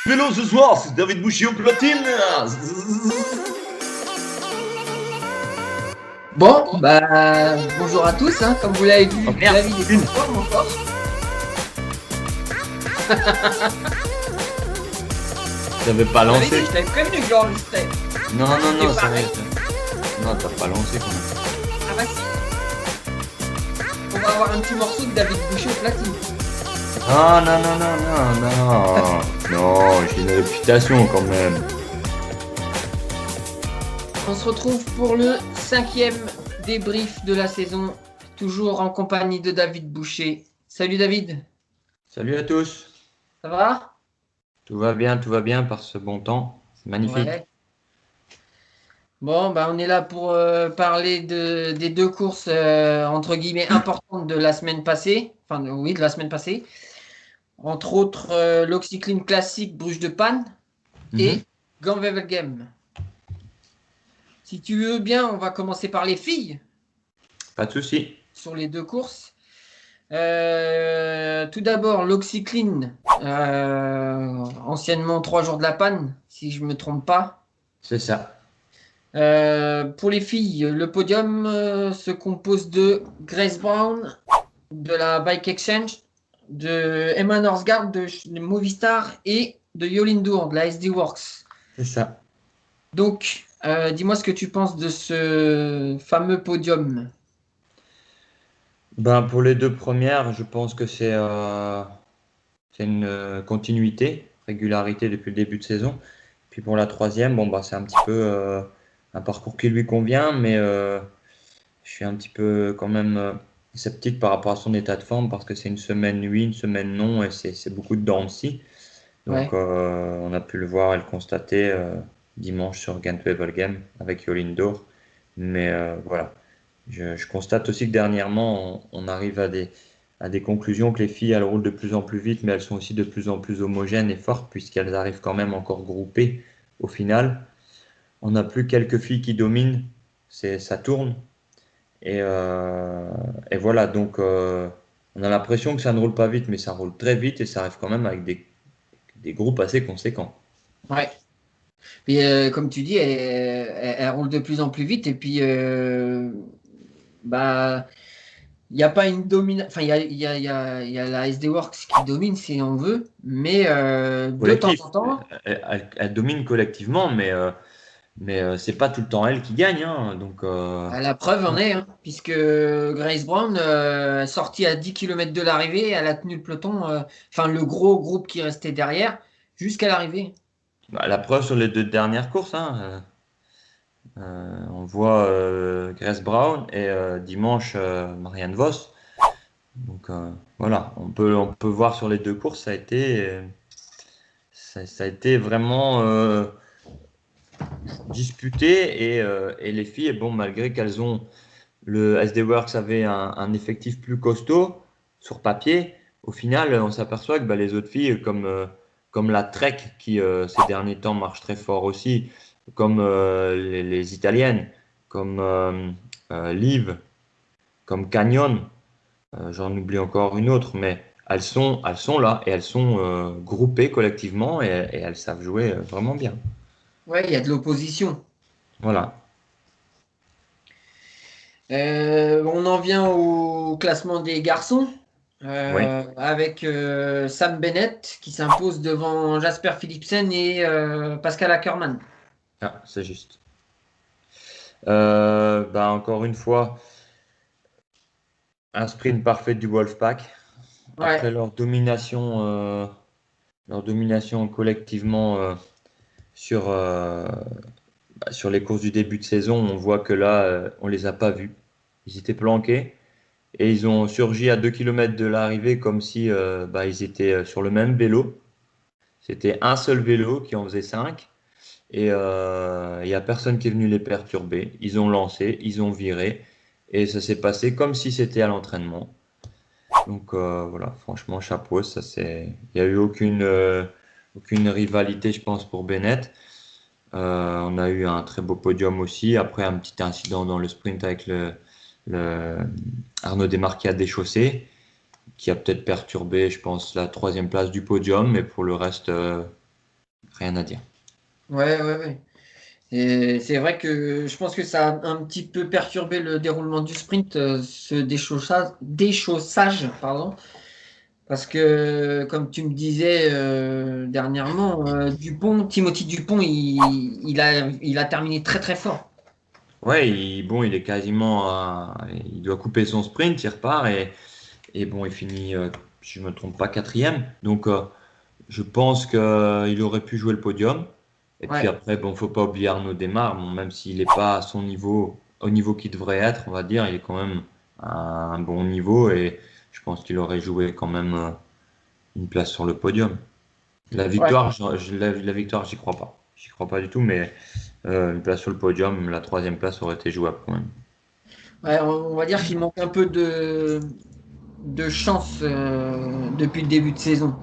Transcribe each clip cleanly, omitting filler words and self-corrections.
Vélo ce soir, c'est David Boucher au platine. Bon, bonjour à tous, hein. Comme vous l'avez vu, Oh merde, David est en forme encore. J'avais pas lancé. Je t'avais prévenu que j'enregistrais. Non, C'est ça pareil. Non, t'as pas lancé quand même. Ah bah si. On va avoir un petit morceau de David Boucher au platine. Ah non. Non, j'ai une réputation quand même. On se retrouve pour le 5e débrief de la saison, toujours en compagnie de David Boucher. Salut David, Salut à tous. ça va? Tout va bien par ce bon temps. C'est magnifique. Ouais. Bon, on est là pour parler des deux courses entre guillemets importantes de la semaine passée. Enfin, oui, de la semaine passée. Entre autres, l'Oxyclean Classic Bruges de Panne Mhm. et Gand-Wevelgem. Si tu veux bien, on va commencer par les filles Pas de souci. sur les deux courses. Tout d'abord, l'Oxyclean, anciennement 3 jours de la panne, si je ne me trompe pas. C'est ça. Pour les filles, le podium se compose de Grace Brown, de la Bike Exchange, de Emma Norsgaard, de Movistar et de Yolindour, de la SD Works. C'est ça. Donc, dis-moi ce que tu penses de ce fameux podium. Pour les deux premières, je pense que c'est une continuité, régularité depuis le début de saison. Puis pour la troisième, c'est un petit peu un parcours qui lui convient, mais je suis un petit peu quand même sceptique par rapport à son état de forme parce que c'est une semaine oui, une semaine non, et c'est beaucoup de dents aussi. Donc Ouais. on a pu le voir et le constater dimanche sur Gent-Wevelgem avec Yolindour. Mais voilà, je constate aussi que dernièrement, on arrive à des conclusions que les filles, elles roulent de plus en plus vite, mais elles sont aussi de plus en plus homogènes et fortes, puisqu'elles arrivent quand même encore groupées au final. On n'a plus quelques filles qui dominent, ça tourne. Et voilà, donc on a l'impression que ça ne roule pas vite, mais ça roule très vite et ça arrive quand même avec des groupes assez conséquents. Ouais. Et comme tu dis, elle roule de plus en plus vite. Et puis, bah, il n'y a pas une domination. Enfin, il y a la SD Works qui domine si on veut. Mais de temps Collectif, en temps, elles dominent collectivement, mais c'est pas tout le temps elles qui gagnent, hein, donc la preuve en est, hein, puisque Grace Brown est sortie à 10 km de l'arrivée. Elle a tenu le peloton, enfin, le gros groupe qui restait derrière, jusqu'à l'arrivée. la preuve sur les deux dernières courses, hein, on voit Grace Brown et dimanche Marianne Vos. Donc voilà, on peut voir sur les deux courses, ça a été vraiment disputé et les filles, bon, malgré qu'elles ont le SD Works avait un effectif plus costaud sur papier, au final, on s'aperçoit que les autres filles, comme la Trek, qui ces derniers temps marche très fort aussi, comme les Italiennes, comme Liv, comme Canyon, j'en oublie encore une autre, mais elles sont là et elles sont groupées collectivement et elles savent jouer vraiment bien. Ouais, il y a de l'opposition. Voilà. On en vient au classement des garçons, Oui, avec Sam Bennett qui s'impose devant Jasper Philipsen et Pascal Ackermann. ah, c'est juste. Encore une fois, un sprint parfait du Wolfpack. Ouais, Après leur domination collectivement sur, sur les courses du début de saison, on voit que là, on les a pas vus. Ils étaient planqués et ils ont surgi à 2 km de l'arrivée comme si ils étaient sur le même vélo. C'était un seul vélo qui en faisait 5 et il n'y a personne qui est venu les perturber. Ils ont lancé, ils ont viré et ça s'est passé comme si c'était à l'entraînement. Donc voilà, franchement, chapeau, il n'y a eu aucune rivalité, je pense, pour Bennett. On a eu un très beau podium aussi. Après, un petit incident dans le sprint avec le Arnaud Desmarquis à déchaussé, qui a peut-être perturbé, je pense, la troisième place du podium. Mais pour le reste, Rien à dire. Ouais, ouais, ouais. Et c'est vrai que je pense que ça a un petit peu perturbé le déroulement du sprint, ce déchaussage, pardon. Parce que, comme tu me disais dernièrement, Timothy Dupont, il a terminé très très fort. Ouais, il est quasiment il doit couper son sprint, il repart et bon, il finit, si je me trompe pas, quatrième. Donc, je pense qu'il aurait pu jouer le podium. Et puis Ouais, après, bon, faut pas oublier Arnaud Démare, bon, même s'il n'est pas à son niveau, au niveau qu'il devrait être, on va dire, il est quand même à un bon niveau et je pense qu'il aurait joué quand même une place sur le podium. La ouais, victoire, la victoire, j'y crois pas. J'y crois pas du tout, mais une place sur le podium, la troisième place aurait été jouable quand même. ouais, on va dire qu'il manque un peu de chance depuis le début de saison.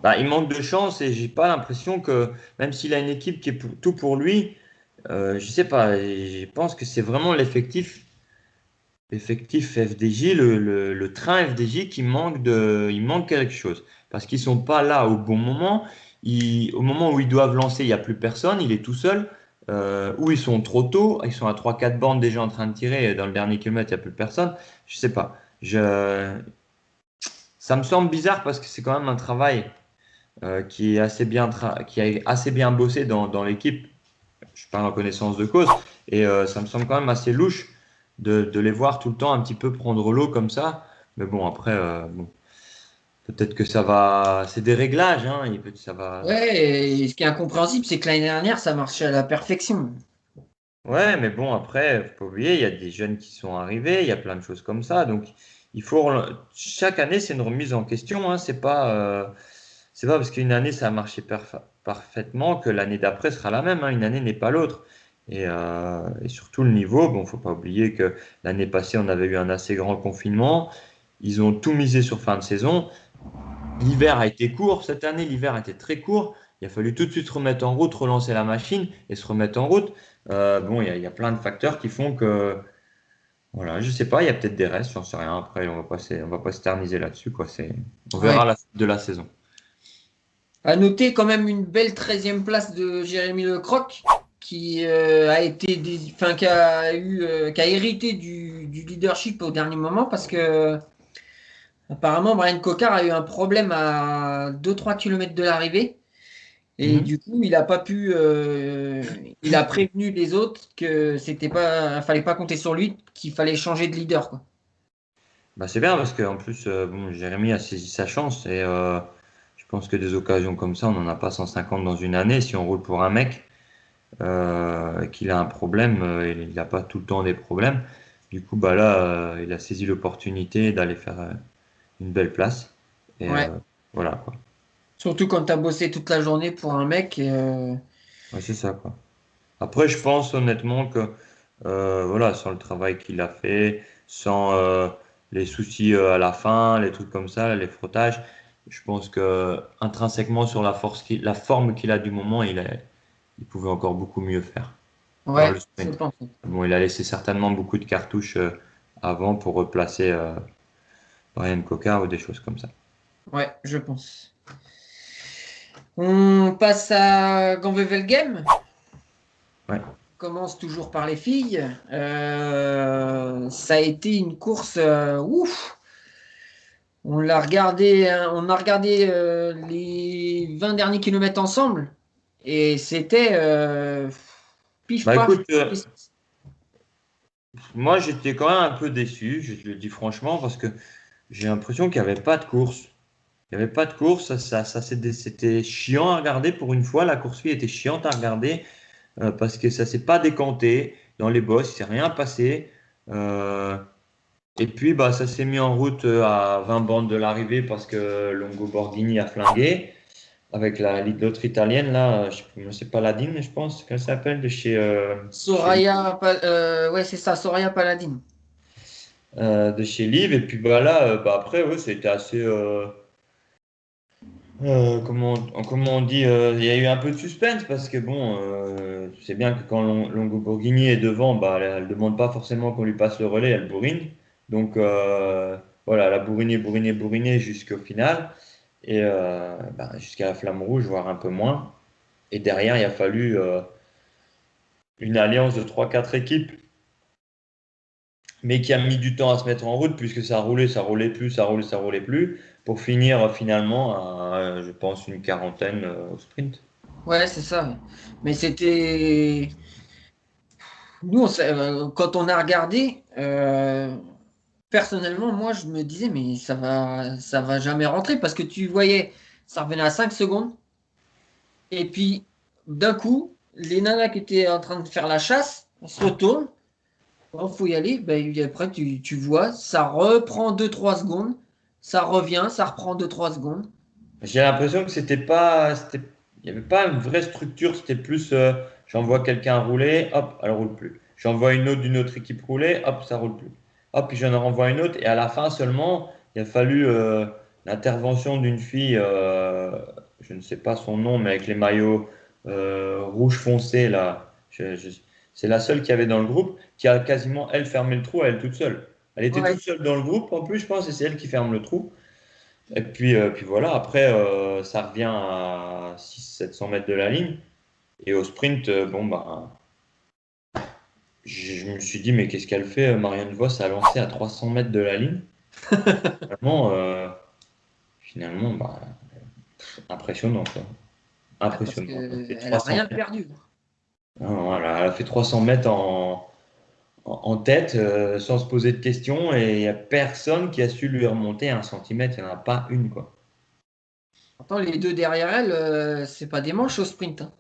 Bah, il manque de chance et j'ai pas l'impression que, même s'il a une équipe qui est tout pour lui, je sais pas, je pense que c'est vraiment l'effectif FDJ, le train FDJ il manque quelque chose. Parce qu'ils sont pas là au bon moment. Au moment où ils doivent lancer, il n'y a plus personne, il est tout seul. Ou ils sont trop tôt, ils sont à trois quatre bandes déjà en train de tirer, et dans le dernier kilomètre, il n'y a plus personne. Je sais pas. Ça me semble bizarre parce que c'est quand même un travail qui est qui a assez bien bossé dans l'équipe. Je parle en connaissance de cause. Et ça me semble quand même assez louche de les voir tout le temps un petit peu prendre l'eau comme ça. Mais bon, après, bon, peut-être que ça va. C'est des réglages, hein, ça va. Ouais, et ce qui est incompréhensible, c'est que l'année dernière, ça marchait à la perfection. Ouais, mais bon, après, faut pas oublier, il y a des jeunes qui sont arrivés, il y a plein de choses comme ça. Donc, chaque année, c'est une remise en question. Hein, c'est pas parce qu'une année, ça a marché parfaitement que l'année d'après sera la même. Hein, une année n'est pas l'autre. Et surtout le niveau, bon, faut pas oublier que l'année passée, on avait eu un assez grand confinement. Ils ont tout misé sur fin de saison. L'hiver a été court. Cette année, l'hiver a été très court. Il a fallu tout de suite se remettre en route, relancer la machine et se remettre en route. Bon, il y a plein de facteurs qui font que, voilà, je sais pas, il y a peut-être des restes, j'en sais rien. Après, on va pas s'éterniser là-dessus, quoi. On verra Ouais. la suite de la saison. À noter quand même une belle 13e place de Jérémy Lecroc, qui a été enfin, qui a hérité du leadership au dernier moment parce que apparemment Brian Cocard a eu un problème à 2-3 km de l'arrivée. Et Mhm. du coup, il a prévenu les autres que c'était pas, fallait pas compter sur lui, qu'il fallait changer de leader, quoi. Bah, c'est bien parce qu'en plus, bon, Jérémy a saisi sa chance et je pense que des occasions comme ça, on n'en a pas 150 dans une année. Si on roule pour un mec et qu'il a un problème, il n'a pas tout le temps des problèmes. Du coup, bah là, il a saisi l'opportunité d'aller faire une belle place. Et Ouais. voilà, quoi. Surtout quand tu as bossé toute la journée pour un mec. Ouais, c'est ça, quoi. Après, je pense honnêtement que voilà, sans le travail qu'il a fait, sans les soucis à la fin, les trucs comme ça, les frottages, je pense que intrinsèquement sur la forme qu'il a du moment, il pouvait encore beaucoup mieux faire dans le Ouais, je sprint. pense. Bon, il a laissé certainement beaucoup de cartouches avant pour replacer Brian Coca ou des choses comme ça. Ouais, je pense. On passe à Ganvevel Game. Ouais. On commence toujours par les filles. Ça a été une course ouf. On a regardé les 20 derniers kilomètres ensemble et c'était pif Bah paf. écoute, moi j'étais quand même un peu déçu, je le dis franchement, parce que j'ai l'impression qu'il n'y avait pas de course. Il n'y avait pas de course, c'était chiant à regarder pour une fois. La course-fille était chiante à regarder parce que ça s'est pas décanté dans les bosses, il s'est rien passé. Euh, et puis bah, ça s'est mis en route à 20 bandes de l'arrivée parce que Longo Borghini a flingué avec l'autre italienne là, je sais plus, c'est Paladine, je pense qu'elle s'appelle Ouais, c'est ça, Soraya Paladin. de chez Liv. Et puis bah là, bah, après, ouais, c'était assez. Comment on dit, il y a eu un peu de suspense parce que bon, tu sais bien que quand Longo Borghini est devant, bah, elle demande pas forcément qu'on lui passe le relais, elle bourrine. Donc voilà, elle a bourriné, bourriné, bourriné jusqu'au final et bah, jusqu'à la flamme rouge, voire un peu moins. Et derrière, il a fallu une alliance de 3-4 équipes, mais qui a mis du temps à se mettre en route, puisque ça roulait plus, ça roulait plus, pour finir finalement à, je pense, une quarantaine au sprint. Ouais, c'est ça. Ouais. Mais c'était. Nous, quand on a regardé, personnellement, moi, je me disais, mais ça va jamais rentrer parce que tu voyais, ça revenait à 5 secondes. Et puis, d'un coup, les nanas qui étaient en train de faire la chasse se retournent. Il faut y aller. Ben, et après, tu vois, ça reprend 2 3 secondes. Ça revient, ça reprend 2 3 secondes. J'ai l'impression que il n'y avait pas une vraie structure, c'était plus j'envoie quelqu'un rouler, hop, elle roule plus. J'envoie une autre d'une autre équipe rouler, hop, ça roule plus. Hop, puis j'en renvoie une autre, et à la fin seulement, il a fallu l'intervention d'une fille, je ne sais pas son nom, mais avec les maillots rouge foncé là. C'est la seule qui avait dans le groupe, qui a quasiment, elle, fermé le trou à elle toute seule. Elle était Ouais, toute seule dans le groupe, en plus, je pense, et c'est elle qui ferme le trou. Et puis voilà, après, ça revient à 600-700 mètres de la ligne. Et au sprint, bon, bah, je me suis dit, mais qu'est-ce qu'elle fait? Marianne Vos a lancé à 300 mètres de la ligne. Finalement, finalement bah, impressionnant, quoi. ouais, parce Impressionnant. Elle a fait qu'elle a 300 rien mètres. perdu. Non, elle a fait 300 mètres en tête sans se poser de questions. Et il n'y a personne qui a su lui remonter 1 centimètre. Il n'y en a pas une, quoi. Pourtant, les deux derrière elle, c'est pas des manches au sprint. Hein.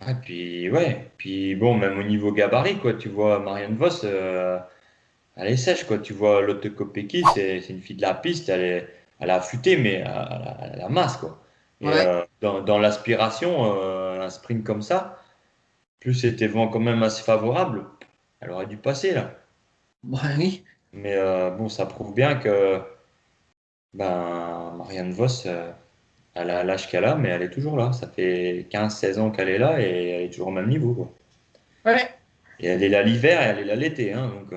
Ah, puis ouais, puis bon, même au niveau gabarit, quoi, tu vois Marianne Vos, elle est sèche, quoi. Tu vois Lotte Kopecky, c'est une fille de la piste, elle a affûté, mais à la masse, quoi. Et Ouais, dans l'aspiration, un sprint comme ça, plus c'était vent quand même assez favorable, elle aurait dû passer là. bah oui. Mais bon, ça prouve bien que ben, Marianne Vos, elle a l'âge qu'elle a, mais elle est toujours là. Ça fait 15-16 ans qu'elle est là et elle est toujours au même niveau, quoi. Ouais. Et elle est là l'hiver et elle est là l'été, hein, donc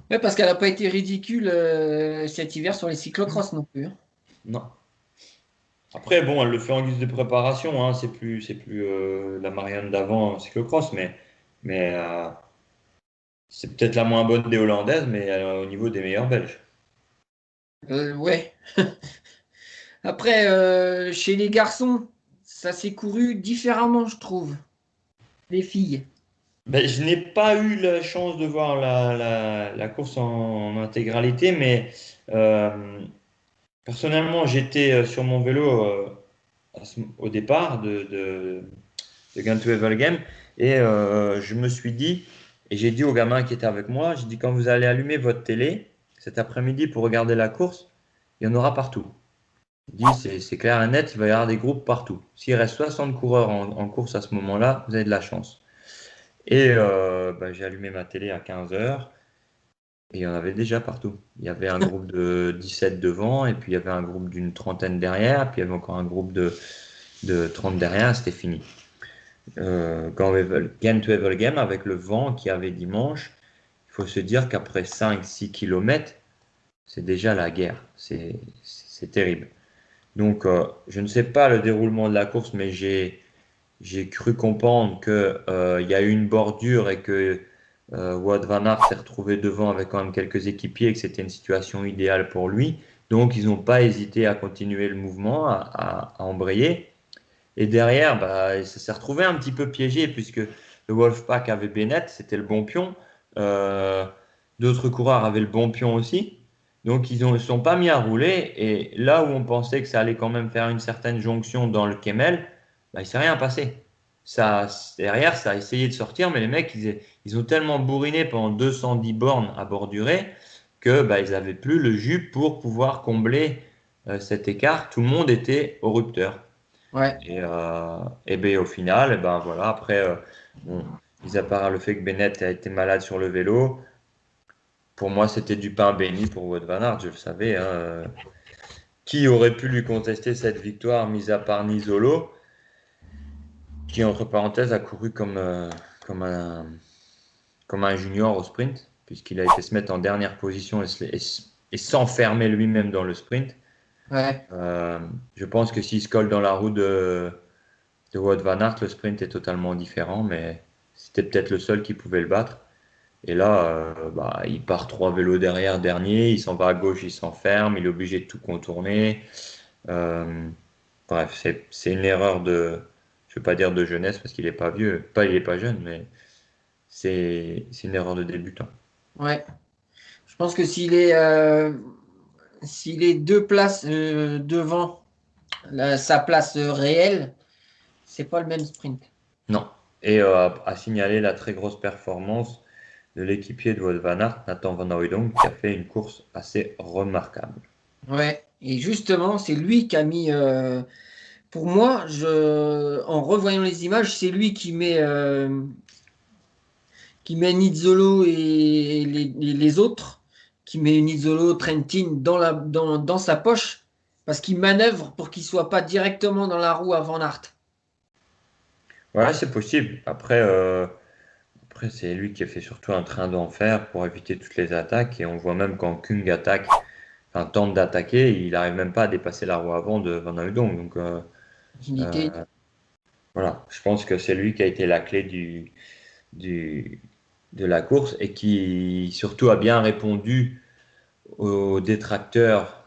Ouais, parce qu'elle n'a pas été ridicule cet hiver sur les cyclocross non plus. Hein. non. Après, bon, elle le fait en guise de préparation, hein, c'est plus la Marianne d'avant en cyclocross, mais c'est peut-être la moins bonne des Hollandaises, mais elle est au niveau des meilleures Belges. Ouais. Après, chez les garçons, ça s'est couru différemment, je trouve. Les filles. Ben, je n'ai pas eu la chance de voir la course en intégralité, mais euh, personnellement, j'étais sur mon vélo au départ de Gun to Evelgem et je me suis dit, et j'ai dit aux gamins qui étaient avec moi, j'ai dit quand vous allez allumer votre télé cet après-midi pour regarder la course, il y en aura partout. Il dit, c'est clair et net, il va y avoir des groupes partout. S'il reste 60 coureurs en course à ce moment-là, vous avez de la chance. Et bah, j'ai allumé ma télé à 15 heures et il y en avait déjà partout. Il y avait un groupe de 17 devant, et puis il y avait un groupe d'une trentaine derrière, puis il y avait encore un groupe de 30 derrière, c'était fini. Game to Ever Game, avec le vent qu'il y avait dimanche, il faut se dire qu'après 5-6 km, c'est déjà la guerre. C'est terrible. Donc, je ne sais pas le déroulement de la course, mais j'ai cru comprendre qu'il y a eu une bordure et que Wout van Aert s'est retrouvé devant avec quand même quelques équipiers et que c'était une situation idéale pour lui. Donc, ils n'ont pas hésité à continuer le mouvement, à embrayer. Et derrière, bah, ça s'est retrouvé un petit peu piégé puisque le Wolfpack avait Bennett, c'était le bon pion. Euh, D'autres coureurs avaient le bon pion aussi. Donc ils ne se sont pas mis à rouler. Et là où on pensait que ça allait quand même faire une certaine jonction dans le Kemmel, bah, il ne s'est rien passé. Ça, derrière, ça a essayé de sortir, mais les mecs, ils ont tellement bourriné pendant 210 bornes à bordurer que bah, ils n'avaient plus le jus pour pouvoir combler cet écart. Tout le monde était au rupteur. Ouais. Et ben, au final, eh ben, voilà, après, bon, mis à part le fait que Bennett a été malade sur le vélo, pour moi, c'était du pain béni pour Wout van Aert, je le savais. Hein. Qui aurait pu lui contester cette victoire, mis à part Nisolo, qui, entre parenthèses, a couru comme un junior au sprint, puisqu'il a été se mettre en dernière position et s'enfermer lui-même dans le sprint. Ouais. Je pense que s'il se colle dans la roue De Wout van Aert, le sprint est totalement différent, mais c'était peut-être le seul qui pouvait le battre. Et là, il part 3 vélos derrière, dernier, il s'en va à gauche, il s'enferme, il est obligé de tout contourner. Euh, Bref, c'est une erreur je ne veux pas dire de jeunesse parce qu'il n'est pas vieux, il est pas jeune, mais c'est une erreur de débutant. Ouais. Je pense que s'il est 2 places devant sa place réelle, c'est pas le même sprint. Non. Et à signaler la très grosse performance de l'équipier de Wout van Aert, Nathan Van Hooydonk, qui a fait une course assez remarquable. Ouais. Et justement, c'est lui qui a mis. Pour moi, en revoyant les images, c'est lui qui met Nizzolo et les autres, qui met Nizzolo, Trentin dans sa poche, parce qu'il manœuvre pour qu'il soit pas directement dans la roue à Van Aert. Ouais, c'est possible. Après, c'est lui qui a fait surtout un train d'enfer pour éviter toutes les attaques. Et on voit même quand Kung tente d'attaquer, il n'arrive même pas à dépasser la roue avant de Van Hooydonk. Donc Unité. voilà, je pense que c'est lui qui a été la clé de la course et qui surtout a bien répondu aux détracteurs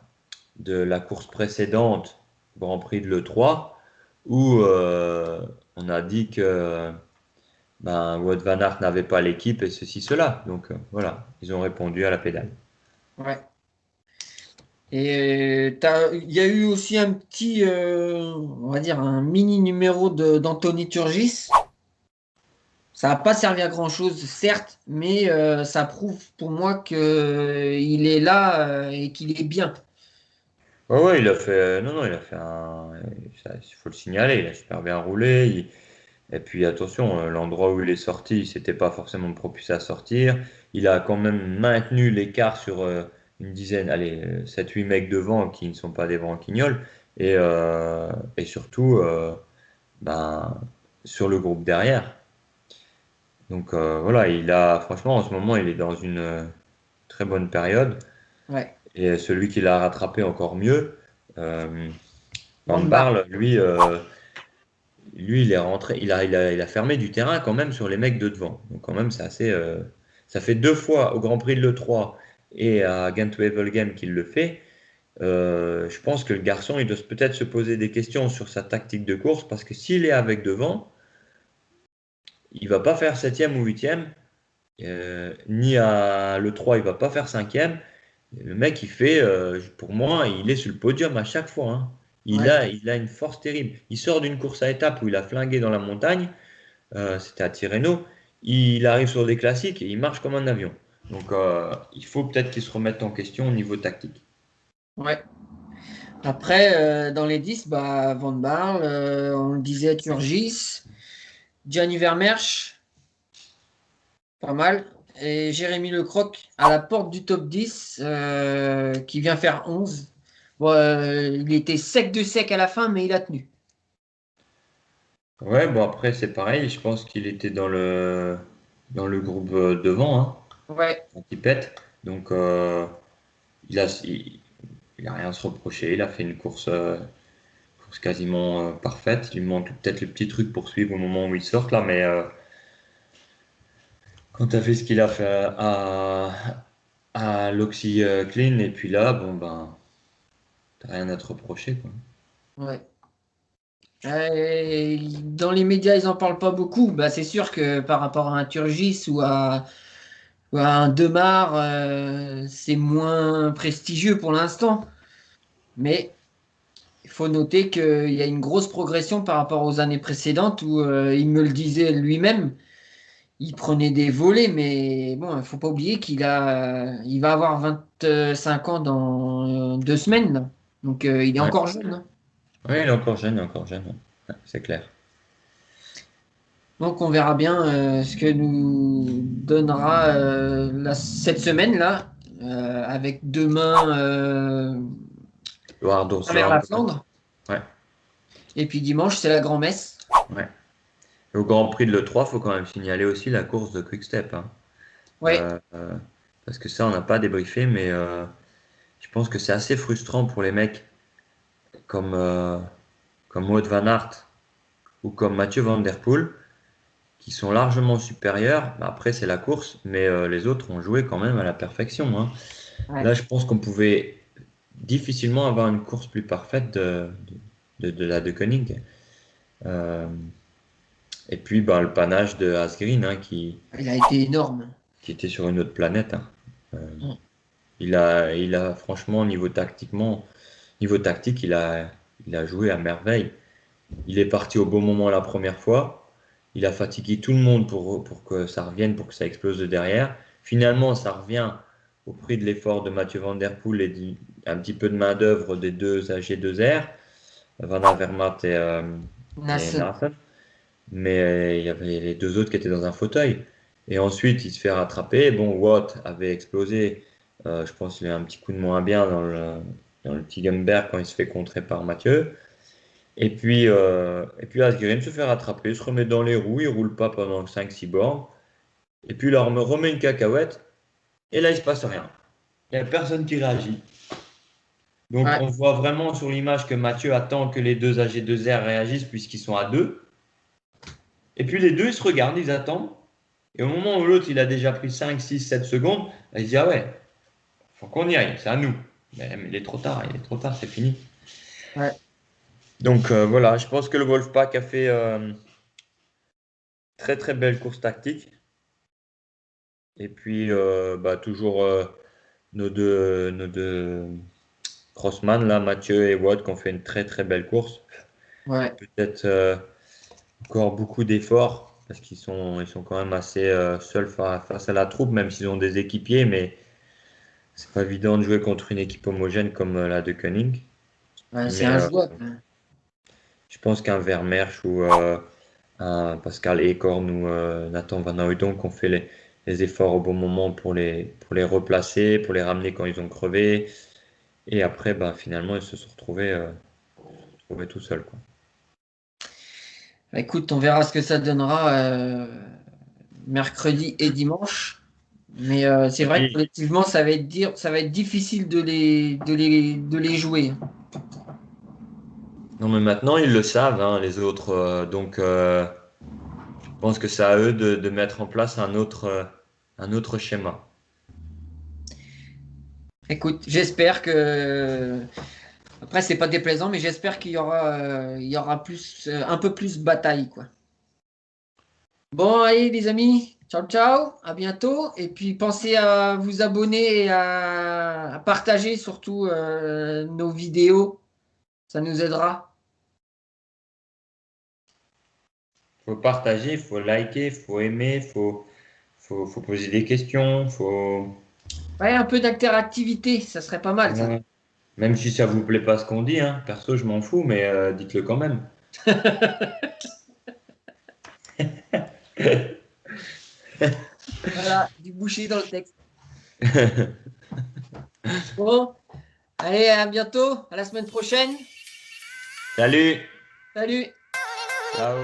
de la course précédente, Grand Prix de l'E3, où on a dit que Wout van Aert n'avait pas l'équipe et ceci, cela. Donc voilà, ils ont répondu à la pédale. Ouais. Et il y a eu aussi un petit, on va dire, un mini numéro d'Anthony Turgis. Ça n'a pas servi à grand-chose, certes, mais ça prouve pour moi qu'il est là et qu'il est bien. Ouais, ouais, il a fait. Non, non, il a fait un. Il faut le signaler, il a super bien roulé. Et puis attention, l'endroit où il est sorti, c'était pas forcément propice à sortir. Il a quand même maintenu l'écart sur une dizaine, allez, 7-8 mecs devant qui ne sont pas des branquignoles. Et surtout, ben, sur le groupe derrière. Donc voilà, franchement, en ce moment, il est dans une très bonne période. Ouais. Et celui qui l'a rattrapé encore mieux, euh, Van Van Baarle. Barle, lui, il est rentré, il a fermé du terrain quand même sur les mecs de devant. Donc quand même, c'est assez. Ça fait 2 fois au Grand Prix de l'E3 et à Ghent-Wevelgem qu'il le fait. Je pense que le garçon, il doit peut-être se poser des questions sur sa tactique de course parce que s'il est avec devant, il va pas faire septième ou huitième, ni à l'E3, il va pas faire cinquième. Le mec, pour moi, il est sur le podium à chaque fois, hein. Ouais. Il a une force terrible. Il sort d'une course à étapes où il a flingué dans la montagne. C'était à Tirreno. Il arrive sur des classiques et il marche comme un avion. Donc, il faut peut-être qu'il se remette en question au niveau tactique. Ouais. Après, dans les 10, Van Baarle, on le disait, Turgis, Gianni Vermeersch, pas mal. Et Jérémy Lecroc à la porte du top 10, qui vient faire 11. Bon, il était sec de sec à la fin, mais il a tenu. Ouais, bon, après, c'est pareil. Je pense qu'il était dans le groupe devant, hein, Ouais, quand il pète. Donc, il a rien à se reprocher. Il a fait une course quasiment parfaite. Il lui manque peut-être le petit truc pour suivre au moment où il sort là, mais quand tu as fait ce qu'il a fait à l'Oxy Clean, et puis là, bon ben, t'as rien à te reprocher, quoi. ouais. Dans les médias, ils en parlent pas beaucoup. Bah, c'est sûr que par rapport à un Turgis ou à un Demar, c'est moins prestigieux pour l'instant. Mais il faut noter qu'il y a une grosse progression par rapport aux années précédentes où il me le disait lui-même. Il prenait des volets, mais bon, il faut pas oublier il va avoir 25 ans dans 2 semaines, là. Donc il est Ouais. encore jeune, hein. Ouais, il est encore jeune, ouais. Ouais, c'est clair. Donc on verra bien ce que nous donnera cette semaine-là, avec demain Loire vers la d'Orsland. Flandre. Ouais, Et puis dimanche, c'est la grand-messe. ouais. Et au Grand Prix de l'E3, faut quand même signaler aussi la course de Quick-Step, hein. Ouais, Parce que ça, on n'a pas débriefé, mais je pense que c'est assez frustrant pour les mecs comme, comme Wout van Aert ou comme Mathieu Van Der Poel, qui sont largement supérieurs. Après, c'est la course, mais les autres ont joué quand même à la perfection, hein. Ouais. Là, je pense qu'on pouvait difficilement avoir une course plus parfaite de la de Koenig. Euh, et puis, bah, le panache de Asgreen, hein, Il a été énorme. qui était sur une autre planète, hein. Euh, Mm. il a franchement, niveau tactique, il a joué à merveille. Il est parti au bon moment la première fois. Il a fatigué tout le monde pour que ça revienne, pour que ça explose de derrière. Finalement, ça revient au prix de l'effort de Mathieu Van Der Poel et un petit peu de main-d'œuvre des deux AG2R, Van Avermaet et Nassen. Nassen. Mais il y avait les deux autres qui étaient dans un fauteuil. Et ensuite, il se fait rattraper. Bon, Watt avait explosé. Je pense qu'il a un petit coup de moins bien dans le petit Gumberg quand il se fait contrer par Mathieu. Et puis Asgreen se fait rattraper, se remet dans les roues, il roule pas pendant 5-6 bornes. Et puis là, on me remet une cacahuète. Et là, il se passe rien. Il n'y a personne qui réagit. Donc, Ouais. on voit vraiment sur l'image que Mathieu attend que les deux AG2R réagissent puisqu'ils sont à deux. Et puis les deux, ils se regardent, ils attendent. Et au moment où l'autre, il a déjà pris 5, 6, 7 secondes, il se dit, ah ouais, faut qu'on y aille, c'est à nous. Mais il est trop tard, c'est fini. Ouais. Donc voilà, je pense que le Wolfpack a fait très très belle course tactique. Et puis bah, toujours nos deux crossman, là, Mathieu et Wout, qui ont fait une très très belle course. Ouais. Peut-être encore beaucoup d'efforts, parce qu'ils sont quand même assez seuls face à la troupe, même s'ils ont des équipiers, mais c'est pas évident de jouer contre une équipe homogène comme la de Koenig. Ouais, c'est Mais injouable. je pense qu'un Vermeersch ou un Pascal Ekorn ou Nathan Van Hooydonk ont fait les efforts au bon moment pour les replacer, pour les ramener quand ils ont crevé. Et après, bah, finalement, ils se sont retrouvés tout seuls, quoi. Bah, écoute, on verra ce que ça donnera mercredi et dimanche. Mais c'est vrai que Oui. collectivement, ça va être difficile de les jouer. Non, mais maintenant, ils le savent, hein, les autres. Donc, je pense que c'est à eux de mettre en place un autre schéma. Écoute, j'espère que. Après, c'est pas déplaisant, mais j'espère qu'il y aura plus, un peu plus de bataille, quoi. Bon, allez, les amis, ciao, ciao, à bientôt. Et puis, pensez à vous abonner et à partager surtout nos vidéos. Ça nous aidera. Faut partager, faut liker, faut aimer, faut poser des questions, Ouais, un peu d'interactivité, ça serait pas mal, ça. Ouais. Même si ça vous plaît pas ce qu'on dit, hein, perso, je m'en fous, mais dites-le quand même. Voilà, du boucher dans le texte. Bon, allez, à bientôt, à la semaine prochaine. Salut, Salut! ciao.